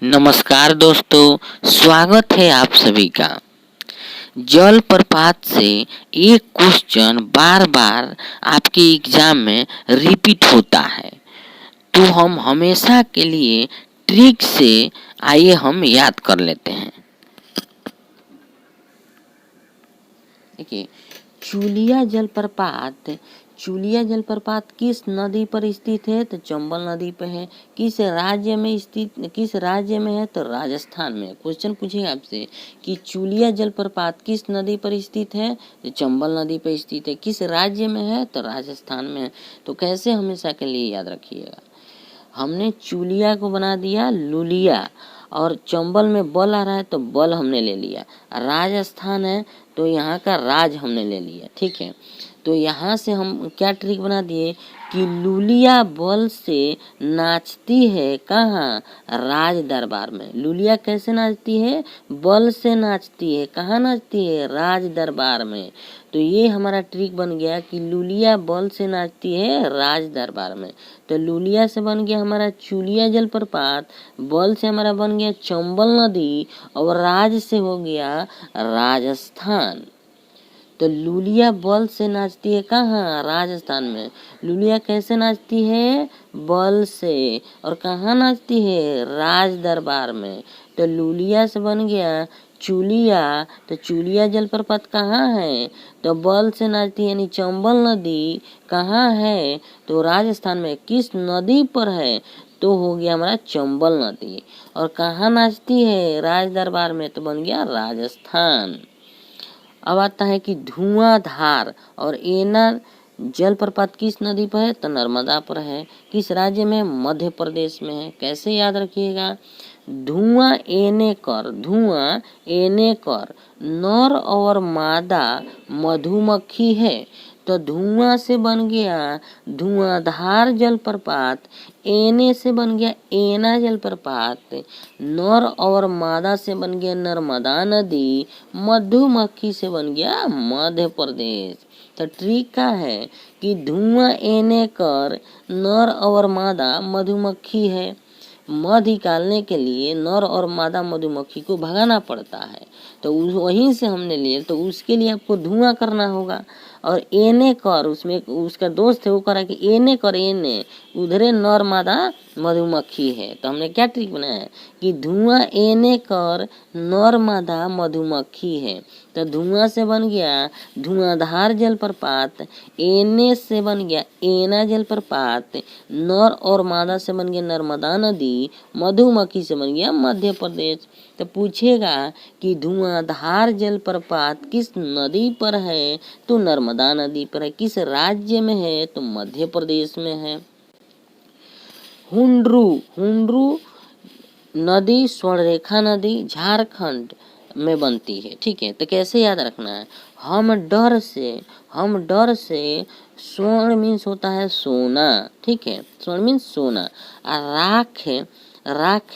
नमस्कार दोस्तों, स्वागत है आप सभी का। जल प्रपात से एक क्वेश्चन बार बार आपके एग्जाम में रिपीट होता है, तो हम हमेशा के लिए ट्रिक से आइए हम याद कर लेते हैं। देखिए, चूलिया जलप्रपात किस नदी पर स्थित है? तो चंबल नदी पर है। किस राज्य में है? तो राजस्थान में। क्वेश्चन पूछेगा आपसे कि चूलिया जलप्रपात किस नदी पर स्थित है? तो चंबल नदी पर स्थित है। किस राज्य में है? तो राजस्थान में है। तो कैसे हमेशा के लिए याद रखिएगा, हमने चूलिया को बना दिया लुलिया, और चंबल में बल आ रहा है तो बल हमने ले लिया। राजस्थान है तो यहाँ का राज हमने ले लिया। ठीक है, तो यहाँ से हम क्या ट्रिक बना दिए कि लुलिया बल से नाचती है कहाँ? राज दरबार में। लुलिया कैसे नाचती है? बल से नाचती है। कहाँ नाचती है? राज दरबार में। तो ये हमारा ट्रिक बन गया कि लुलिया बल से नाचती है राज दरबार में। तो लुलिया से बन गया हमारा चूलिया जलप्रपात, बल से हमारा बन गया चंबल नदी, और राज से हो गया राजस्थान। तो लुलिया बल से नाचती है कहाँ? राजस्थान में। लुलिया कैसे नाचती है? बल से। और कहाँ नाचती है? राज दरबार में। तो लुलिया से बन गया चूलिया। तो चूलिया जलप्रपात कहाँ है? तो बल से नाचती है, यानी चंबल नदी कहाँ है? तो राजस्थान में। किस नदी पर है? तो हो गया हमारा चंबल नदी। और कहाँ नाचती है? राज दरबार में। तो बन गया राजस्थान। अब आता है कि धुआंधार और एना जलप्रपात किस नदी पर है? तो नर्मदा पर है। किस राज्य में? मध्य प्रदेश में है। कैसे याद रखिएगा, धुआं एने कर नर और मादा मधुमक्खी है। तो धुआं से बन गया धुआंधार जलप्रपात, एने से बन गया एना जलप्रपात, नर और मादा से बन गया नर्मदा नदी, मधुमक्खी से बन गया मध्य प्रदेश। तो ट्रिक क्या है कि धुआं एने कर नर और मादा मधुमक्खी है। मध निकालने के लिए नर और मादा मधुमक्खी को भगाना पड़ता है, तो वहीं से हमने लिए। तो उसके लिए आपको धुआं करना होगा। और एने कर, उसमें उसका दोस्त है, वो करा कि एने कर एने उधरे नर मादा मधुमक्खी है। तो हमने क्या ट्रिक बनाया है कि धुआं एने कर नर मादा मधुमक्खी है। तो धुआं से बन गया धुआंधार जलप्रपात, एने से बन गया एना जलप्रपात, नर और मादा से बन गया नर्मदा नदी, मधुमक्खी से बन गया मध्य प्रदेश। तो पूछेगा कि धुआंधार जलप्रपात किस नदी पर है? तो नर्मदा नदी पर है। किस राज्य में है? तो मध्य प्रदेश में है। हुंड्रू नदी स्वर्णरेखा नदी झारखंड में बनती है। ठीक है, तो कैसे याद रखना है, हम डर से स्वर्ण मीन्स होता है सोना। ठीक है, स्वर्ण मीन्स सोना। राख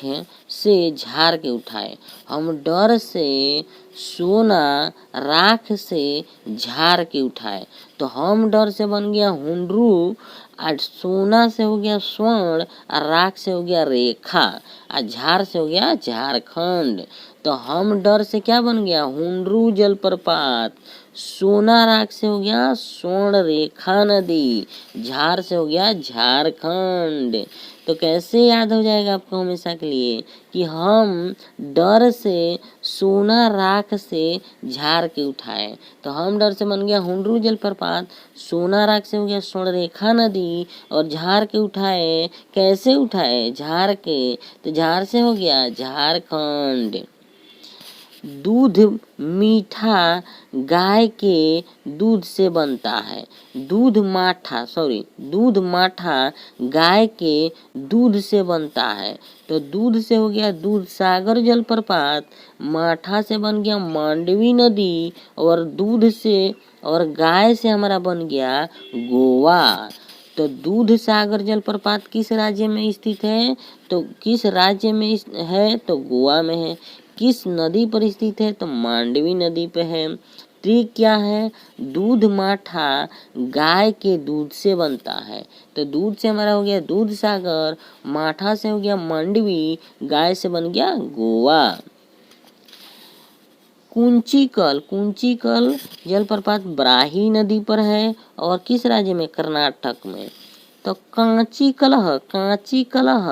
से झाड़ के उठाए, हम डर से सोना राख से झाड़ के उठाए। तो हम डर से बन गया हुंड्रू, आज सोना से हो गया स्वर्ण, और राख से हो गया रेखा, और झाड़ से हो गया झारखंड। तो हम डर से क्या बन गया? हुंड्रू जलप्रपात, सोना राख से हो गया स्वर्ण रेखा नदी, झार से हो गया झारखंड। तो कैसे याद हो जाएगा आपको हमेशा के लिए कि हम डर से सोना राख से झार के उठाए। तो हम डर से बन गया हुंड्रू जलप्रपात, सोना राख से हो गया स्वर्ण रेखा नदी, और झार के उठाए। कैसे उठाए? झार के। तो झार से हो गया झारखंड। दूध मीठा गाय के दूध से बनता है। दूध माठा गाय के दूध से बनता है। तो दूध से हो गया दूध सागर जलप्रपात, माठा से बन गया मांडवी नदी, और दूध से और गाय से हमारा बन गया गोवा। तो दूध सागर जलप्रपात किस राज्य में स्थित है? तो किस राज्य में है? तो गोवा में है। किस नदी पर स्थित है? तो मांडवी नदी पे है। ट्रिक क्या है, दूध माठा गाय के दूध से बनता है। तो दूध से हमारा हो गया दूध सागर, माठा से हो गया मांडवी, गाय से बन गया गोवा। कुंचिकल, कुंचिकल जलप्रपात बराही नदी पर है और किस राज्य में, कर्नाटक में। तो कांची कलह, कांची कलह,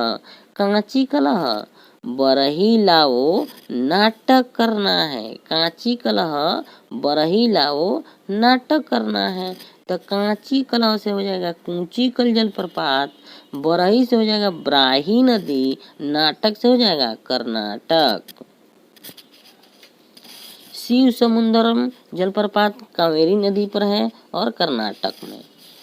कांची कलह बरही लाओ नाटक करना है, कांची कलह बरही लाओ नाटक करना है। तो कांची कलह से हो जाएगा कुंचिकल जलप्रपात, बरही से हो जाएगा ब्राही नदी, नाटक से हो जाएगा कर्नाटक। शिव समुद्रम जलप्रपात कावेरी नदी पर है और कर्नाटक में।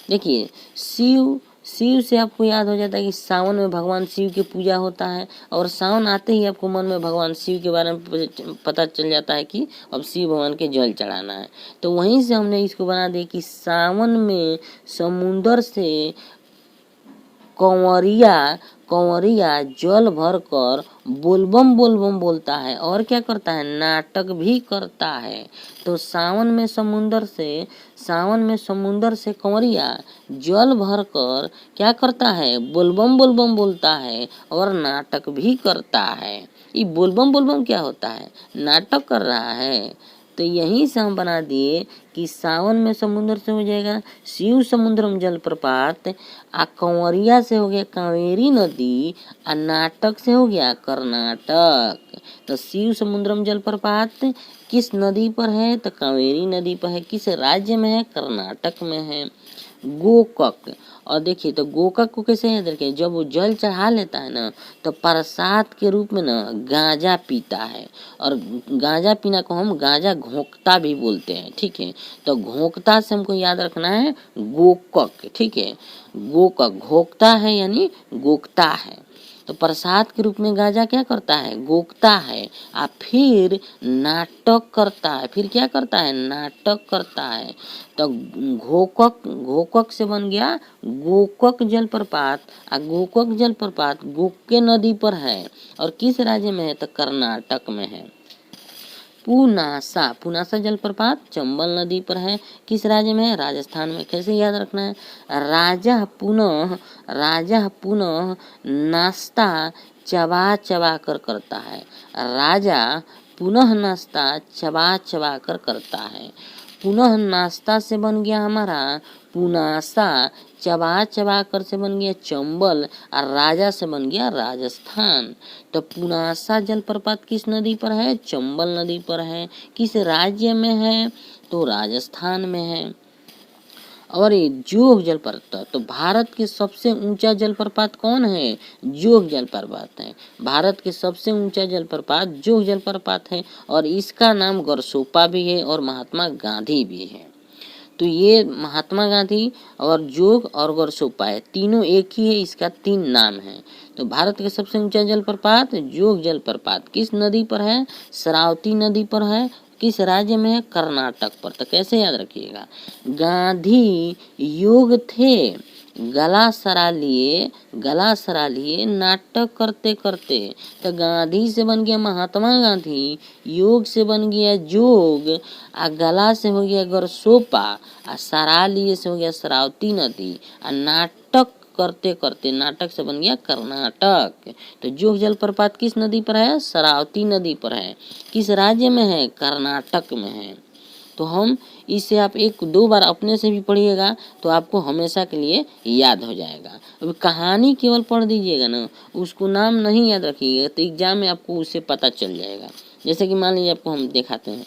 देखिए शिव, शिव से आपको याद हो जाता है कि सावन में भगवान शिव की पूजा होता है और सावन आते ही आपको मन में भगवान शिव के बारे में पता चल जाता है कि अब शिव भगवान के जल चढ़ाना है। तो वहीं से हमने इसको बना दिया कि सावन में समुंदर से कंवरिया, कंवरिया जल भर कर बोलबम बोलबम बोलता है और क्या करता है, नाटक भी करता है। तो सावन में समुंदर से, सावन में समुंदर से कंवरिया जल भर कर क्या करता है, बोलबम बोलबम बोलता है और नाटक भी करता है। ये बोलबम बोलबम क्या होता है, नाटक कर रहा है। तो यहीं से हम बना दिए कि सावन में समुद्र से हो जाएगा शिव समुद्रम जलप्रपात, आ कंवरिया से हो गया कावेरी नदी, आ नाटक से हो गया कर्नाटक। तो शिव समुद्रम जलप्रपात किस नदी पर है, तो कावेरी नदी पर है। किस राज्य में है, कर्नाटक में है। गोकक, और देखिए तो गोकक को कैसे याद रखें, जब वो जल चढ़ा लेता है ना तो प्रसाद के रूप में ना गांजा पीता है। और गांजा पीना को हम गांजा घोंकता भी बोलते हैं, ठीक है। तो घोंकता से हमको याद रखना है गोकक, ठीक है। गोकक घोंकता है यानी गोकता है। तो प्रसाद के रूप में गांजा क्या करता है, गोकता है, और फिर नाटक करता है। फिर क्या करता है, नाटक करता है। तो घोकक, घोकक से बन गया गोकक जलप्रपात, और गोकक जलप्रपात गोके नदी पर है और किस राज्य में है, तो कर्नाटक में है। पुनासा, पुनासा जलप्रपात चंबल नदी पर है, किस राज्य में है, राजस्थान में। कैसे याद रखना है, राजा पुनः, राजा पुनः नाश्ता चबा चबा कर करता है। राजा पुनः नाश्ता चबा चबा कर करता है। पुनः नाश्ता से बन गया हमारा पुनासा, चबा चबा कर से बन गया चंबल, और राजा से बन गया राजस्थान। तो पुनासा जलप्रपात किस नदी पर है, चंबल नदी पर है। किस राज्य में है, तो राजस्थान में है। और ये जोग जलप्रपात, तो भारत के सबसे ऊंचा जलप्रपात कौन है, जोग जलप्रपात है। भारत के सबसे ऊंचा जलप्रपात जोग जलप्रपात है और इसका नाम गरसोपा भी है और महात्मा गांधी भी है। तो ये महात्मा गांधी और जोग और गरसोपा है, तीनों एक ही है, इसका 3 नाम है। तो भारत के सबसे ऊंचा जलप्रपात जोग जलप्रपात किस नदी पर है, शरावती नदी पर है। किस राज्य में है, कर्नाटक पर। तो कैसे याद रखिएगा, गांधी योग थे गला सरा लिए, गला सरा लिए नाटक करते करते। तो गांधी से बन गया महात्मा गांधी, योग से बन गया जोग, आ गला से हो गया गरसोपा, आ सरा लिए से हो गया शरावती नदी, आ नाटक करते करते नाटक से बन गया कर्नाटक। तो जोग जलप्रपात किस नदी पर है, शरावती नदी पर है। किस राज्य में है, कर्नाटक में है। तो हम इसे आप 1-2 बार अपने से भी पढ़िएगा तो आपको हमेशा के लिए याद हो जाएगा। अब कहानी केवल पढ़ दीजिएगा ना, उसको नाम नहीं याद रखिएगा तो एग्जाम में आपको उससे पता चल जाएगा। जैसे कि मान लीजिए आपको हम दिखाते हैं,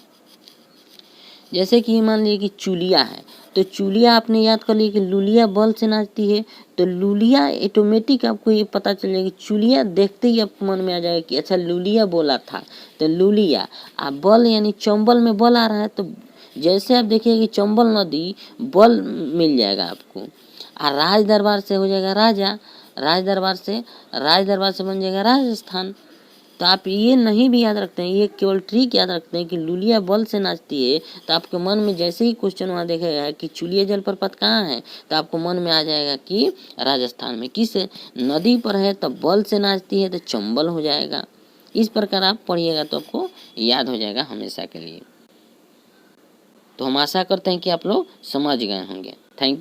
जैसे कि मान लीजिए कि चूलिया है, तो चूलिया आपने याद कर लिया कि लुलिया बल से नाचती है। तो लुलिया ऑटोमेटिक आपको ये पता चल जाएगा, चूलिया देखते ही आपको मन में आ जाएगा कि अच्छा लुलिया बोला था। तो लुलिया, आ बल यानी चंबल में बल आ रहा है, तो जैसे आप देखिए कि चंबल नदी बल मिल जाएगा आपको। आ राज दरबार से हो जाएगा राजा, राज दरबार से बन जाएगा राजस्थान। तो आप ये नहीं भी याद रखते हैं, ये केवल ट्रिक याद रखते हैं कि लुलिया बल से नाचती है। तो आपके मन में जैसे ही क्वेश्चन वहाँ देखेगा कि चूलिया जलप्रपात कहाँ है, तो आपको मन में आ जाएगा कि राजस्थान में। किस नदी पर है, तो बल से नाचती है तो चंबल हो जाएगा। इस प्रकार आप पढ़िएगा तो आपको याद हो जाएगा हमेशा के लिए। तो हम आशा करते हैं कि आप लोग समझ गए होंगे। Thank you.